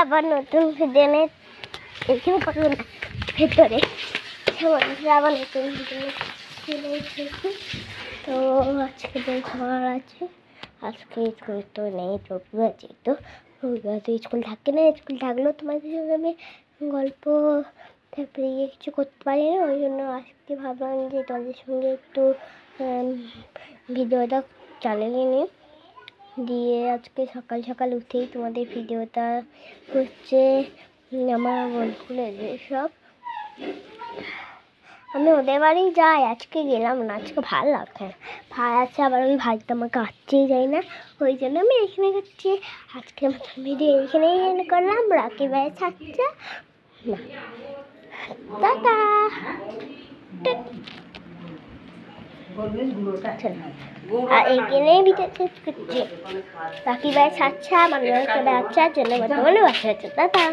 আবার নতুন ভিডিও নিয়ে এখানে করবো না ভেতরে বন্ধুরা আবার নতুন ভিডিও চলে এসেছি। তো আজকে খাবার আছে, আজকে স্কুল তো নেই, রবিবার যেহেতু রবিবার তো স্কুল থাকে না। স্কুল থাকলেও তোমাদের সঙ্গে আমি গল্প তারপরে কিছু করতে পারি না, ওই জন্য আজকে ভাবলাম যে তোমাদের সঙ্গে একটু ভিডিওটা চালিয়ে নিই। দিয়ে আজকে সকাল সকাল উঠেই তোমাদের ভিডিওটা হচ্ছে আমার বন্ধুদের সব আমি ওদের বাড়ি যাই, আজকে গেলাম না, আজকে ভালো লাগছে না। ভাই আছে আবার ওই ভাইটা আমাকে আসতেই যায় না, ওই জন্য আমি এখানে করছি। আজকে ভিডিও এখানে করলাম। রাখি ভাই থাকছে না, টাটা। আর এইখানেই ভিডিও শেষ করছি। রাখি ভাই ছাড়ছে, আমার চলে আসছে, জন্য বর্তমানে বাসা হচ্ছে। টাটা।